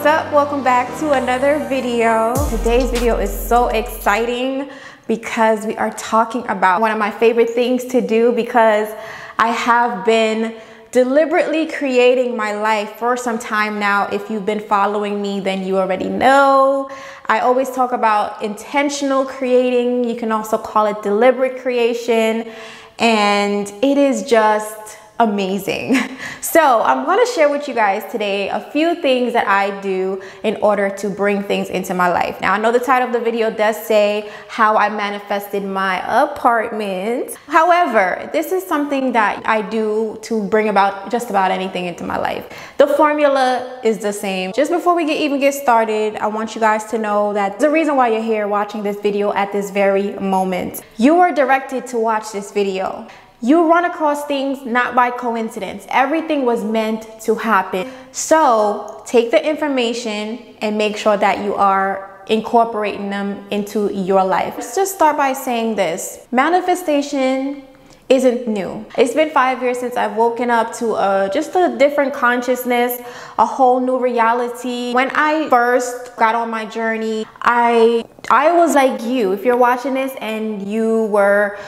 What's up? Welcome back to another video. Today's video is so exciting because we are talking about one of my favorite things to do, because I have been deliberately creating my life for some time now. If you've been following me, then you already know. I always talk about intentional creating. You can also call it deliberate creation, and it is just amazing. So I'm going to share with you guys today a few things that I do in order to bring things into my life. Now, I know the title of the video does say how I manifested my apartment. However, this is something that I do to bring about just about anything into my life. The formula is the same. Just before we even get started, I want you guys to know that the reason why you're here watching this video at this very moment. You are directed to watch this video. You run across things not by coincidence. Everything was meant to happen. So take the information and make sure that you are incorporating them into your life. Let's just start by saying this. Manifestation isn't new. It's been 5 years since I've woken up to just a different consciousness, a whole new reality. When I first got on my journey, I was like you. If you're watching this and you were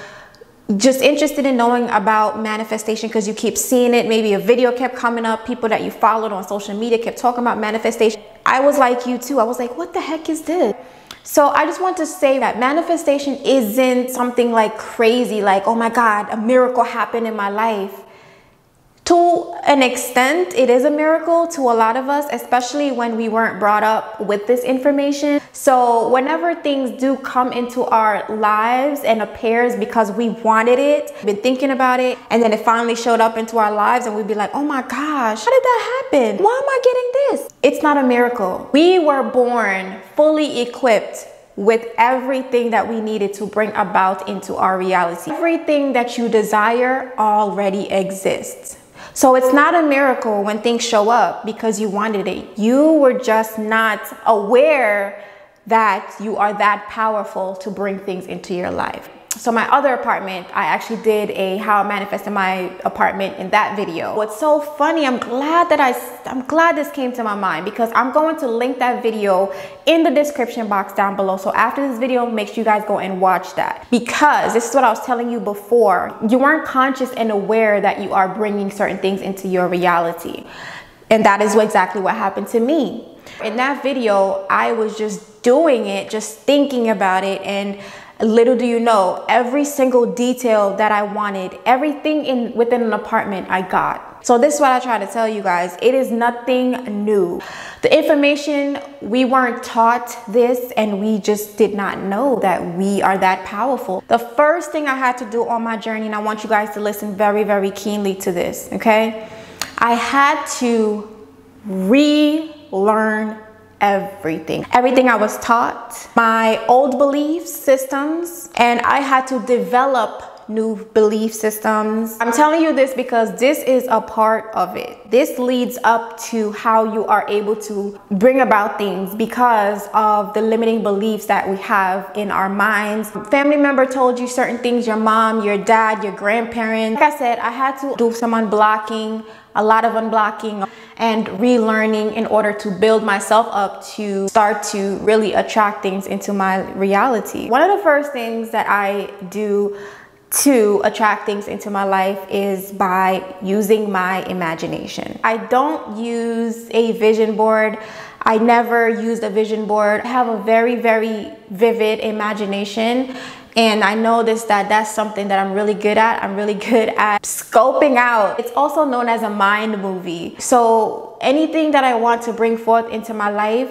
just interested in knowing about manifestation because you keep seeing it, maybe a video kept coming up, people that you followed on social media kept talking about manifestation. I was like you too. I was like, what the heck is this? So I just want to say that manifestation isn't something like crazy, like, oh my God, a miracle happened in my life. To an extent, it is a miracle to a lot of us, especially when we weren't brought up with this information. So whenever things do come into our lives and appears because we wanted it, been thinking about it, and then it finally showed up into our lives and we'd be like, oh my gosh, how did that happen? Why am I getting this? It's not a miracle. We were born fully equipped with everything that we needed to bring about into our reality. Everything that you desire already exists. So it's not a miracle when things show up because you wanted it. You were just not aware that you are that powerful to bring things into your life. So my other apartment, I actually did a how I manifested my apartment in that video. What's so funny, I'm glad this came to my mind, because I'm going to link that video in the description box down below. So after this video, make sure you guys go and watch that, because this is what I was telling you before. You weren't conscious and aware that you are bringing certain things into your reality. And that is exactly what happened to me. In that video, I was just doing it, just thinking about it, and little do you know, every single detail that I wanted, everything within an apartment I got. So this is what I try to tell you guys. It is nothing new. The information, we weren't taught this, and we just did not know that we are that powerful. The first thing I had to do on my journey, and I want you guys to listen very, very keenly to this, okay? I had to relearn everything I was taught, my old belief systems, and I had to develop new belief systems. I'm telling you this because this is a part of it. This leads up to how you are able to bring about things because of the limiting beliefs that we have in our minds. Family member told you certain things, your mom, your dad, your grandparents. Like I said, I had to do some unblocking, a lot of unblocking and relearning in order to build myself up to start to really attract things into my reality. One of the first things that I do to attract things into my life is by using my imagination. I don't use a vision board. I never used a vision board. I have a very, very vivid imagination. And I noticed that that's something that I'm really good at. I'm really good at scoping out. It's also known as a mind movie. So anything that I want to bring forth into my life,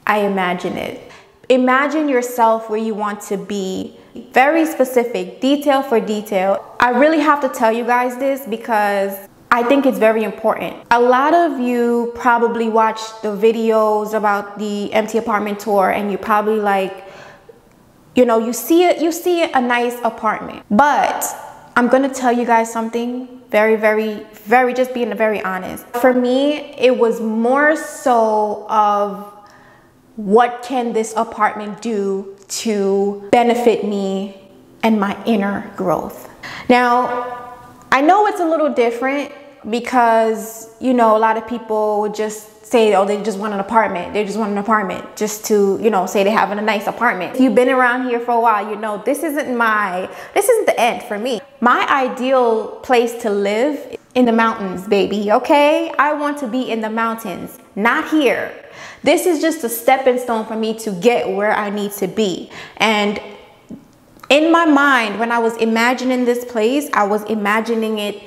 I imagine it. Imagine yourself where you want to be. Very specific, detail for detail. I really have to tell you guys this because I think it's very important. A lot of you probably watched the videos about the empty apartment tour, and you probably like, you know, you see a nice apartment. But I'm gonna tell you guys something very, just being very honest. For me, it was more so of what can this apartment do to benefit me and my inner growth. Now, I know it's a little different because, you know, a lot of people would just say, oh, they just want an apartment. They just want an apartment just to, you know, say they have a nice apartment. If you've been around here for a while, you know, this isn't the end for me. My ideal place to live in the mountains, baby, okay? I want to be in the mountains, not here. This is just a stepping stone for me to get where I need to be. And in my mind, when I was imagining this place, I was imagining it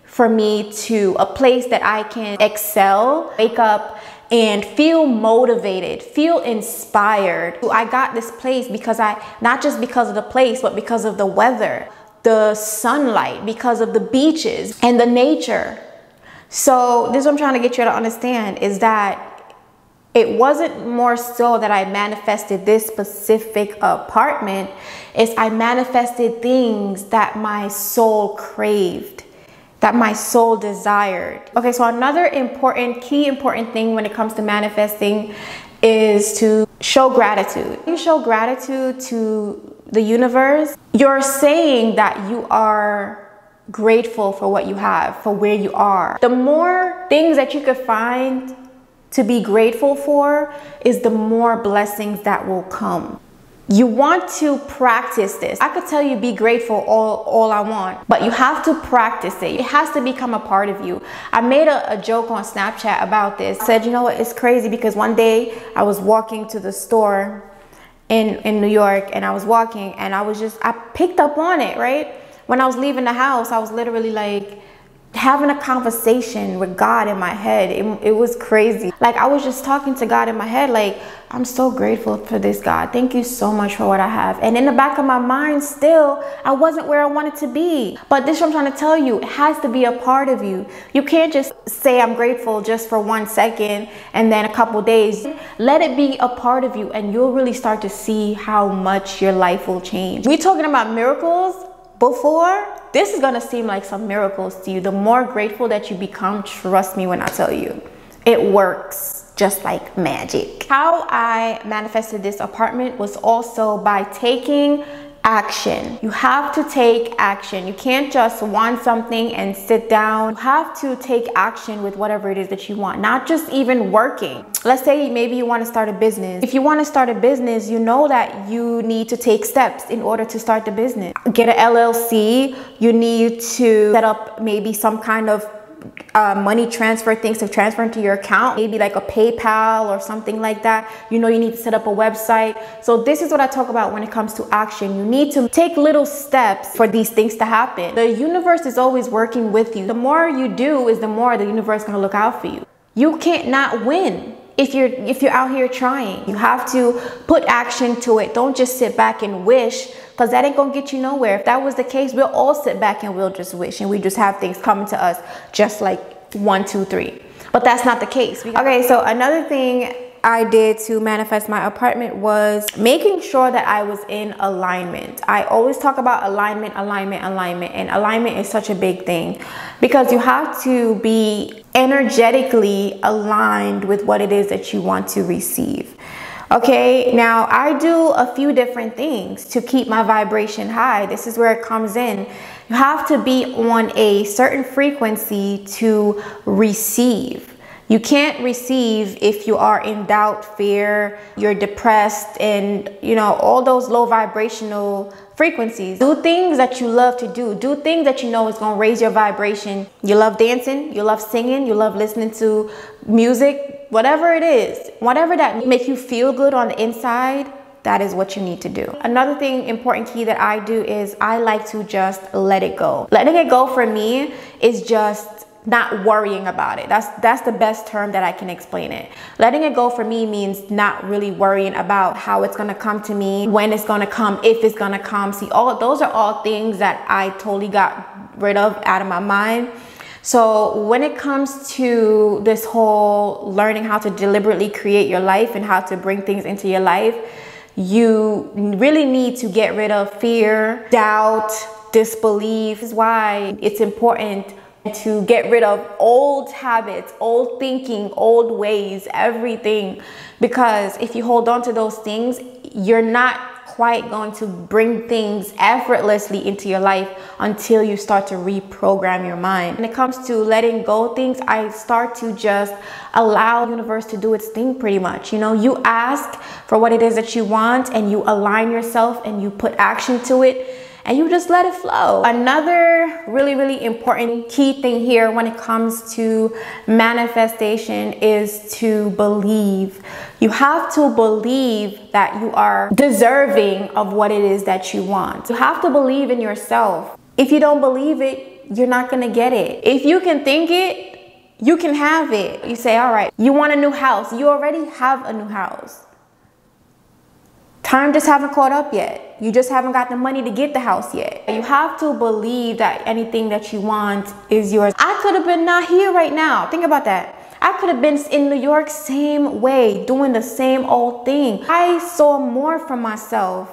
for me to a place that I can excel, wake up and feel motivated, feel inspired. I got this place because not just because of the place, but because of the weather, the sunlight, because of the beaches and the nature. So this is what I'm trying to get you to understand, is that it wasn't more so that I manifested this specific apartment. It's I manifested things that my soul craved, that my soul desired. Okay, so another key important thing when it comes to manifesting is to show gratitude. When you show gratitude to the universe, you're saying that you are grateful for what you have, for where you are. The more things that you could find to be grateful for is the more blessings that will come. You want to practice this. I could tell you be grateful all I want, but you have to practice it. It has to become a part of you. I made a joke on Snapchat about this. I said, you know what, it's crazy because one day I was walking to the store in New York, and I was walking and I picked up on it, right? When I was leaving the house, I was literally like having a conversation with God in my head. It was crazy. Like I was just talking to God in my head, like, I'm so grateful for this, God. Thank you so much for what I have. And in the back of my mind, still, I wasn't where I wanted to be. But this is what I'm trying to tell you. It has to be a part of you. You can't just say I'm grateful just for 1 second and then a couple days. Let it be a part of you, and you'll really start to see how much your life will change. We're talking about miracles before. This is gonna seem like some miracles to you. The more grateful that you become, trust me when I tell you, it works just like magic. How I manifested this apartment was also by taking action. You have to take action. You can't just want something and sit down. You have to take action with whatever it is that you want, not just even working. Let's say maybe you want to start a business. If you want to start a business, you know that you need to take steps in order to start the business. Get an LLC. You need to set up maybe some kind of money transfer things to transfer into your account, maybe like a PayPal or something like that. You know, you need to set up a website. So this is what I talk about when it comes to action. You need to take little steps for these things to happen. The universe is always working with you. The more you do is the more the universe is going to look out for you. You can't not win if you're out here trying. You have to put action to it. Don't just sit back and wish, because that ain't gonna get you nowhere. If that was the case, we'll all sit back and we'll just wish and we just have things coming to us just like 1, 2, 3. But that's not the case. Okay, so another thing I did to manifest my apartment was making sure that I was in alignment. I always talk about alignment, and alignment is such a big thing because you have to be energetically aligned with what it is that you want to receive. Okay, now I do a few different things to keep my vibration high. This is where it comes in. You have to be on a certain frequency to receive. You can't receive if you are in doubt, fear, you're depressed, and you know, all those low vibrational frequencies. Do things that you love to do. Do things that you know is going to raise your vibration. You love dancing, you love singing, you love listening to music, whatever it is, whatever that makes you feel good on the inside, that is what you need to do. Another thing, important key that I do is I like to just let it go. Letting it go for me is just not worrying about it. That's the best term that I can explain it. Letting it go for me means not really worrying about how it's gonna come to me, when it's gonna come, if it's gonna come. See, those are all things that I totally got rid of out of my mind. So when it comes to this whole learning how to deliberately create your life and how to bring things into your life, you really need to get rid of fear, doubt, disbelief. This is why it's important to get rid of old habits, old thinking, old ways, everything. Because if you hold on to those things, you're not quite going to bring things effortlessly into your life until you start to reprogram your mind. When it comes to letting go of things, I start to just allow the universe to do its thing pretty much. You know, you ask for what it is that you want and you align yourself and you put action to it and you just let it flow. Another really important key thing here when it comes to manifestation is to believe. You have to believe that you are deserving of what it is that you want. You have to believe in yourself. If you don't believe it, you're not gonna get it. If you can think it, you can have it. You say, all right, you want a new house. You already have a new house. Time just haven't caught up yet. You just haven't got the money to get the house yet. You have to believe that anything that you want is yours. I could have been not here right now. Think about that. I could have been in New York same way, doing the same old thing. I saw more from myself.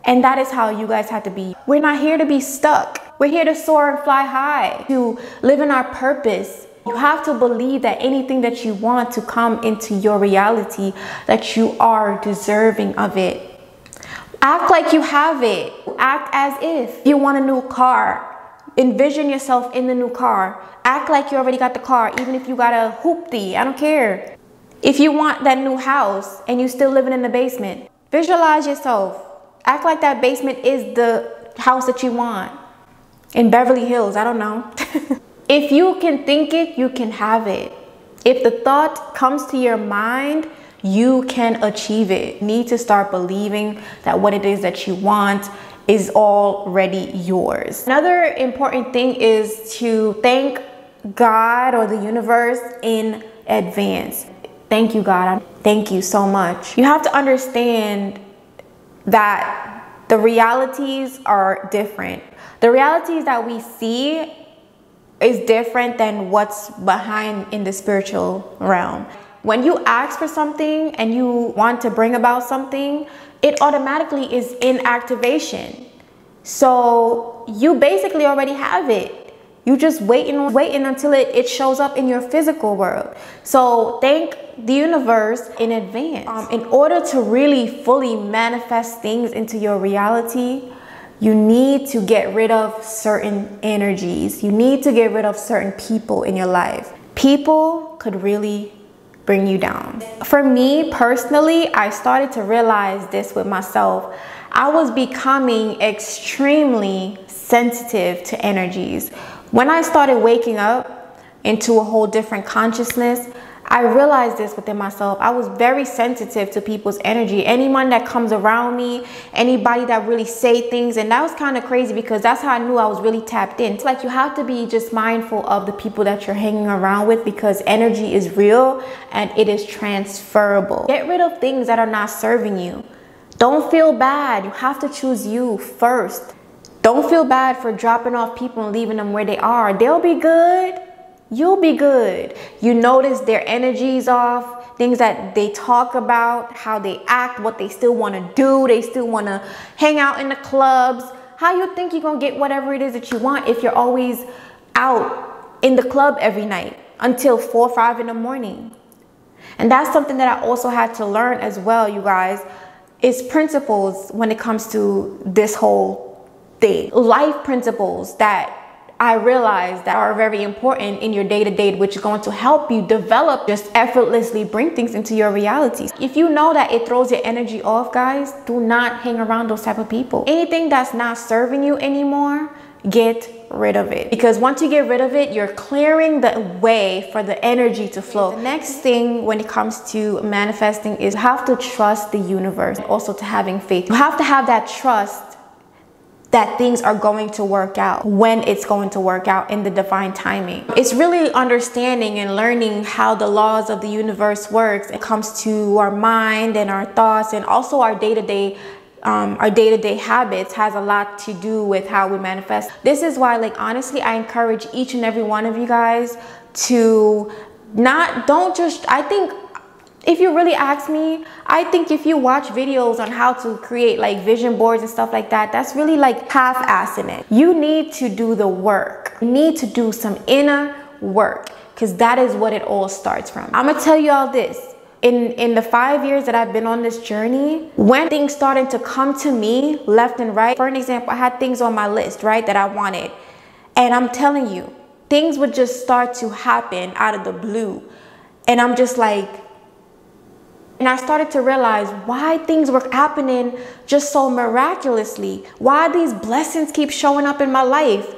And that is how you guys have to be. We're not here to be stuck. We're here to soar and fly high, to live in our purpose. You have to believe that anything that you want to come into your reality, that you are deserving of it. Act like you have it. Act as if you want a new car. Envision yourself in the new car. Act like you already got the car, even if you got a hoopty. I don't care. If you want that new house and you still living in the basement, visualize yourself. Act like that basement is the house that you want. In Beverly Hills, I don't know. If you can think it, you can have it. If the thought comes to your mind, you can achieve it. You need to start believing that what it is that you want is already yours. Another important thing is to thank God or the universe in advance. Thank you, God. Thank you so much. You have to understand that the realities are different. The realities that we see is different than what's behind in the spiritual realm. When you ask for something and you want to bring about something, it automatically is in activation. So you basically already have it. You just waiting until it shows up in your physical world. So thank the universe in advance. In order to really fully manifest things into your reality, you need to get rid of certain energies. You need to get rid of certain people in your life. People could really bring you down. For me personally, I started to realize this with myself. I was becoming extremely sensitive to energies. When I started waking up into a whole different consciousness, I realized this within myself. I was very sensitive to people's energy. Anyone that comes around me, anybody that really say things, and that was kind of crazy because that's how I knew I was really tapped in. It's like you have to be just mindful of the people that you're hanging around with because energy is real and it is transferable. Get rid of things that are not serving you. Don't feel bad. You have to choose you first. Don't feel bad for dropping off people and leaving them where they are. They'll be good. You'll be good. You notice their energies off, things that they talk about, how they act, what they still want to do. They still want to hang out in the clubs. How you think you're going to get whatever it is that you want if you're always out in the club every night until 4 or 5 in the morning? And that's something that I also had to learn as well, you guys, is principles when it comes to this whole thing. Life principles that I realized that are very important in your day-to-day, which is going to help you develop, just effortlessly bring things into your reality. If you know that it throws your energy off, guys, do not hang around those type of people. Anything that's not serving you anymore, get rid of it. Because once you get rid of it, you're clearing the way for the energy to flow. The next thing when it comes to manifesting is you have to trust the universe, also to having faith. You have to have that trust that things are going to work out when it's going to work out in the divine timing. It's really understanding and learning how the laws of the universe works. It comes to our mind and our thoughts, and also our day-to-day habits has a lot to do with how we manifest. This is why, like, honestly, I encourage each and every one of you guys to I think if you really ask me, I think if you watch videos on how to create like vision boards and stuff like that, that's really like half-assing it. You need to do the work. You need to do some inner work because that is what it all starts from. I'm gonna tell you all this. in the 5 years that I've been on this journey, when things started to come to me left and right, for an example, I had things on my list, right, that I wanted. And I'm telling you, things would just start to happen out of the blue. And I'm just like, and I started to realize why things were happening just so miraculously, why these blessings keep showing up in my life.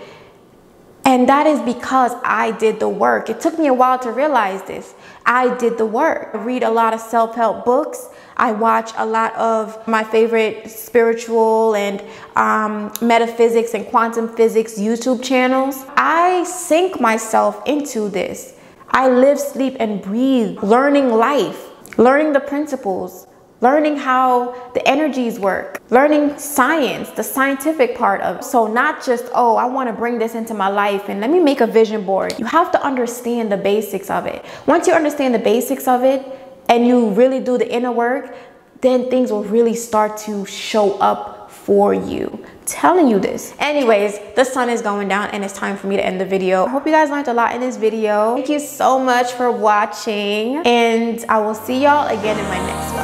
And that is because I did the work. It took me a while to realize this. I did the work. I read a lot of self-help books. I watch a lot of my favorite spiritual and metaphysics and quantum physics YouTube channels. I sink myself into this. I live, sleep, and breathe, learning life, learning the principles, learning how the energies work, learning science, the scientific part of it. So not just, oh, I want to bring this into my life and let me make a vision board. You have to understand the basics of it. Once you understand the basics of it and you really do the inner work, then things will really start to show up for you. Telling you this. Anyways, the sun is going down and it's time for me to end the video. I hope you guys learned a lot in this video. Thank you so much for watching, and I will see y'all again in my next video.